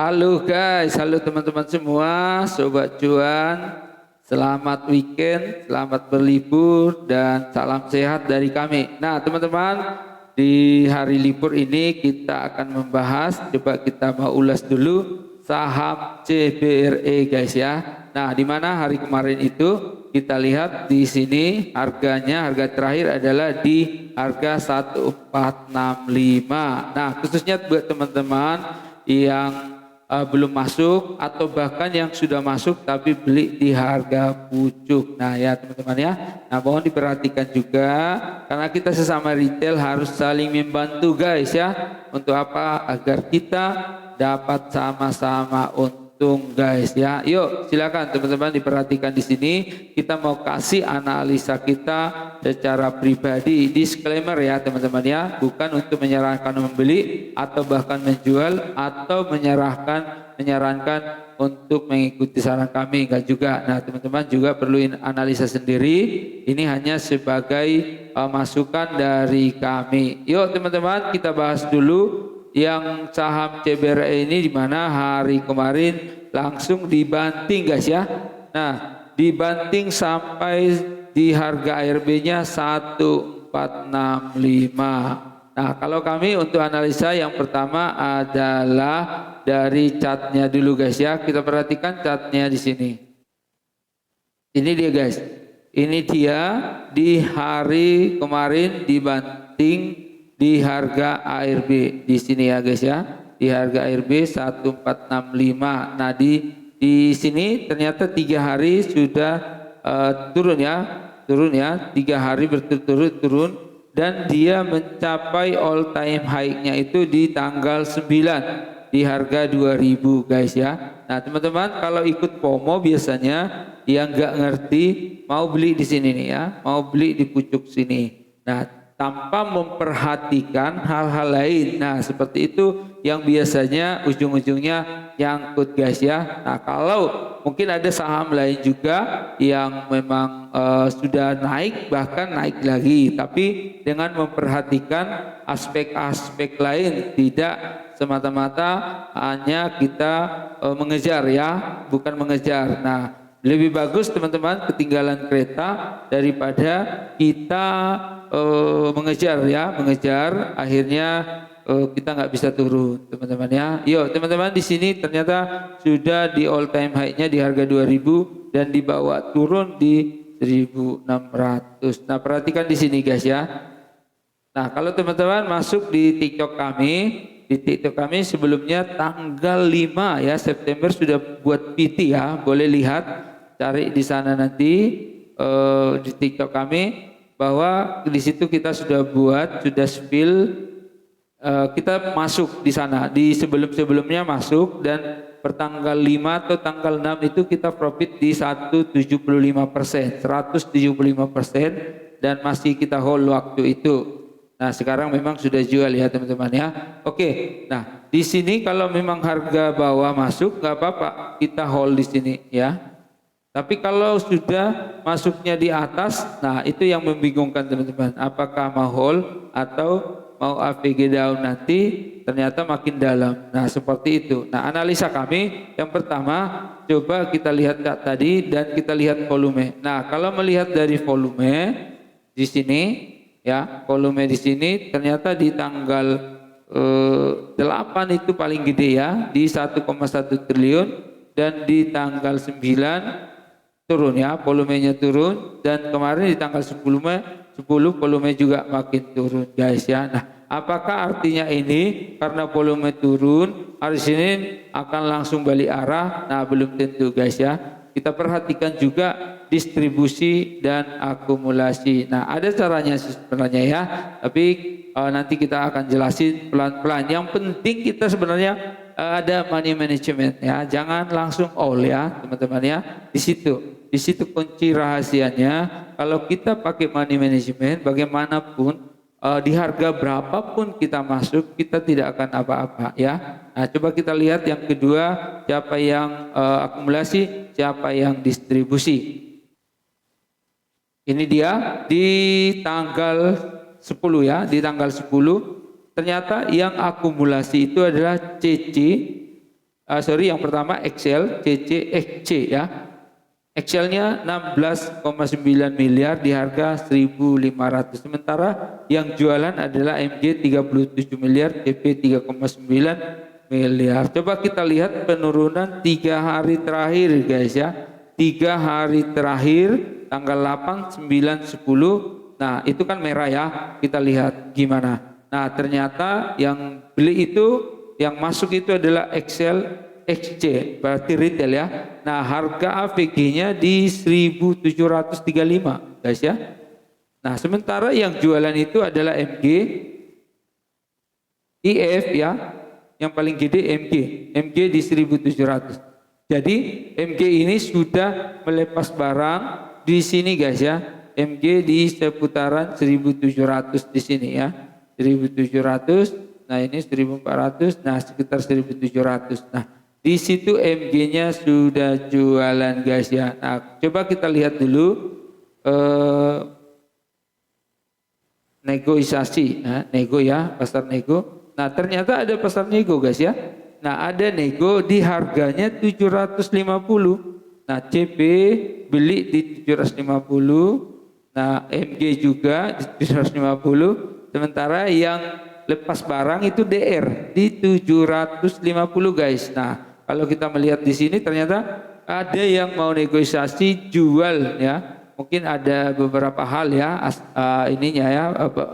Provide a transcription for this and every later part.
Halo guys, halo teman-teman semua, Sobat Cuan. Selamat weekend, selamat berlibur, dan salam sehat dari kami. Nah teman-teman, di hari libur ini kita akan membahas, coba kita mau ulas dulu saham CBRE guys ya. Nah di mana hari kemarin itu kita lihat di sini harga terakhir adalah di harga 1465. Nah khususnya buat teman-teman yang belum masuk atau bahkan yang sudah masuk tapi beli di harga pucuk. Nah ya teman-teman ya, nah mohon diperhatikan juga karena kita sesama retail harus saling membantu guys ya. Untuk apa? Agar kita dapat sama-sama untung guys ya. Yuk silakan teman-teman diperhatikan di sini. Kita mau kasih analisa kita secara pribadi, disclaimer ya teman-teman ya, bukan untuk menyarankan membeli atau bahkan menjual atau menyarankan untuk mengikuti saran kami, enggak juga. Nah teman-teman juga perlu analisa sendiri, ini hanya sebagai masukan dari kami. Yuk teman-teman kita bahas dulu yang saham CBRE ini, di mana hari kemarin langsung dibanting guys ya. Nah dibanting sampai di harga ARB-nya 1465. Nah kalau kami untuk analisa yang pertama adalah dari chartnya dulu guys ya. Kita perhatikan chartnya di sini. Ini dia guys. Ini dia di hari kemarin dibanting di harga ARB di sini ya guys ya. Di harga ARB 1465. Nah di sini ternyata 3 hari sudah turun ya. 3 hari berturut-turut turun. Dan dia mencapai all time high-nya itu di tanggal 9 di harga 2000 guys ya. Nah teman-teman kalau ikut FOMO biasanya yang nggak ngerti mau beli di sini nih ya, mau beli di pucuk sini. Nah tanpa memperhatikan hal-hal lain. Nah seperti itu yang biasanya ujung-ujungnya nyangkut guys ya. Nah kalau mungkin ada saham lain juga yang memang sudah naik, bahkan naik lagi, tapi dengan memperhatikan aspek-aspek lain, tidak semata-mata hanya kita mengejar ya, bukan mengejar. Nah lebih bagus teman-teman ketinggalan kereta daripada kita mengejar ya, mengejar akhirnya kita nggak bisa turun teman-teman ya. Yuk teman-teman, di sini ternyata sudah di all time high-nya di harga 2000 dan dibawa turun di 1600. Nah perhatikan di sini guys ya. Nah kalau teman-teman masuk di TikTok kami sebelumnya tanggal 5 ya September sudah buat PT ya, boleh lihat, cari di sana nanti di TikTok kami, bahwa di situ kita sudah buat, sudah spill, kita masuk di sana, di sebelumnya masuk, dan pertanggal 5 atau tanggal 6 itu kita profit di 175%, dan masih kita hold waktu itu. Nah sekarang memang sudah jual ya teman-teman ya. Oke, nah di sini kalau memang harga bawah masuk nggak apa-apa, kita hold di sini ya. Tapi kalau sudah masuknya di atas, nah itu yang membingungkan teman-teman. Apakah mau hold atau mau AVG down nanti ternyata makin dalam. Nah seperti itu. Nah analisa kami yang pertama, coba kita lihat tadi dan kita lihat volume. Nah kalau melihat dari volume di sini ya, volume di sini ternyata di tanggal 8 itu paling gede ya, di 1,1 triliun, dan di tanggal 9 turun ya, volumenya turun, dan kemarin di tanggal 10 volume juga makin turun guys ya. Nah apakah artinya ini karena volume turun hari Senin akan langsung balik arah? Nah belum tentu guys ya. Kita perhatikan juga distribusi dan akumulasi. Nah ada caranya sebenarnya ya, tapi nanti kita akan jelasin pelan-pelan. Yang penting kita sebenarnya ada money management ya, jangan langsung all ya teman-teman ya. Di situ kunci rahasianya. Kalau kita pakai money management, bagaimanapun di harga berapapun kita masuk, kita tidak akan apa-apa ya. Nah coba kita lihat yang kedua, siapa yang akumulasi, siapa yang distribusi. Ini dia di tanggal 10 ya, di tanggal 10 ternyata yang akumulasi itu adalah CC Yang pertama Excel CCXC ya. Excelnya 16,9 miliar di harga 1.500. Sementara yang jualan adalah MG 37 miliar, CP 3,9 miliar. Coba kita lihat penurunan 3 hari terakhir guys ya. 3 hari terakhir tanggal 8, 9, 10. Nah itu kan merah ya. Kita lihat gimana. Nah ternyata yang beli itu, yang masuk itu adalah Excel XC, berarti retail ya. Nah harga AVG-nya di 1.735 guys ya. Nah sementara yang jualan itu adalah MG, IF ya, yang paling gede MG di 1.700. Jadi MG ini sudah melepas barang di sini guys ya. MG di seputaran 1.700 di sini ya, 1.700. Nah ini 1.400, nah sekitar 1.700. Nah di situ MG-nya sudah jualan guys ya. Nah, coba kita lihat dulu negosiasi, nah, nego ya, pasar nego. Nah, ternyata ada pasar nego guys ya. Nah, ada nego di harganya 750. Nah, CP beli di 750. Nah, MG juga di 750. Sementara yang lepas barang itu DR di 750 guys. Nah, kalau kita melihat di sini ternyata ada yang mau negosiasi jual ya. Mungkin ada beberapa hal ya ininya ya,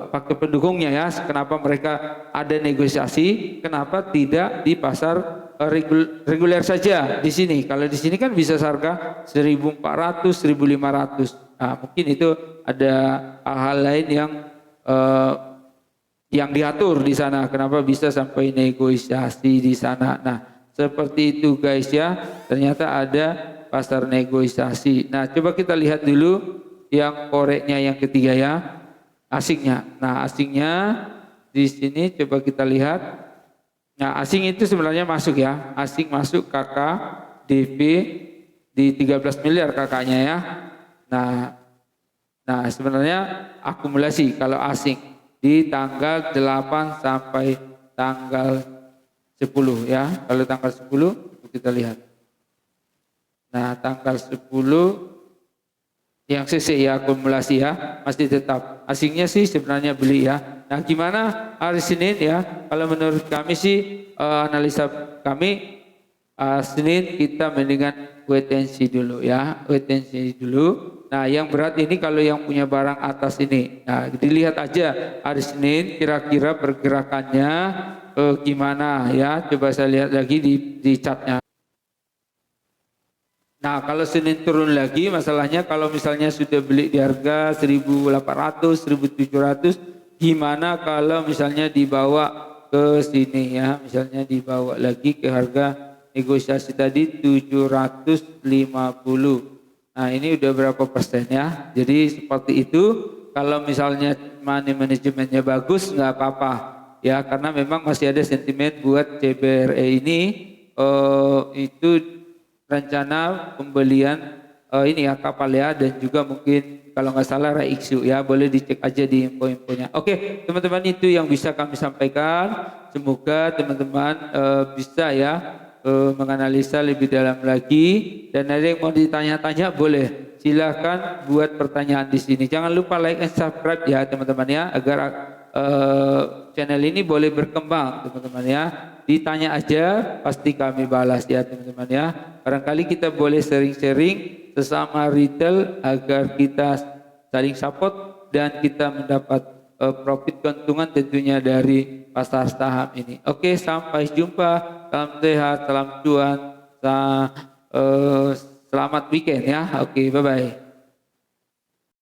faktor pendukungnya ya. Kenapa mereka ada negosiasi? Kenapa tidak di pasar reguler saja di sini? Kalau di sini kan bisa harga 1.400, 1.500. Nah, mungkin itu ada hal-hal lain yang diatur di sana. Kenapa bisa sampai negosiasi di sana? Nah, seperti itu guys ya. Ternyata ada pasar negosiasi. Nah, coba kita lihat dulu yang koreknya yang ketiga ya, asingnya. Nah, asingnya di sini coba kita lihat. Nah, asing itu sebenarnya masuk ya. Asing masuk KK DP di 13 miliar kakaknya ya. Nah, sebenarnya akumulasi kalau asing di tanggal 8 sampai tanggal 10 ya. Kalau tanggal 10 kita lihat. Nah, tanggal 10 yang CC ya, akumulasi ya, masih tetap. Asingnya sih sebenarnya beli ya. Nah, gimana hari Senin ya? Kalau menurut kami sih analisa kami Senin kita mendingan wait and see dulu ya, wait and see dulu. Nah, yang berat ini kalau yang punya barang atas ini. Nah, dilihat aja hari Senin kira-kira pergerakannya gimana ya. Coba saya lihat lagi di chartnya. Nah, kalau Senin turun lagi, masalahnya kalau misalnya sudah beli di harga 1.800, 1.700, gimana kalau misalnya dibawa ke sini ya, misalnya dibawa lagi ke harga negosiasi tadi 750. Nah, ini udah berapa persen ya? Jadi seperti itu. Kalau misalnya money manajemennya bagus, nggak apa-apa ya, karena memang masih ada sentimen buat CBRE ini itu rencana pembelian ini ya kapal ya, dan juga mungkin kalau nggak salah Raiksu ya, boleh dicek aja di info-infonya. Oke teman-teman, itu yang bisa kami sampaikan. Semoga teman-teman bisa ya menganalisa lebih dalam lagi, dan ada yang mau ditanya-tanya boleh silahkan buat pertanyaan di sini. Jangan lupa like and subscribe ya teman-teman ya, agar channel ini boleh berkembang teman-teman ya. Ditanya aja pasti kami balas ya teman-teman ya. Barangkali kita boleh sharing-sharing sesama retail agar kita saling support dan kita mendapat profit keuntungan tentunya dari pasar saham ini. Oke, sampai jumpa. Salam sehat, salam cuan, selamat weekend ya. Oke, bye-bye.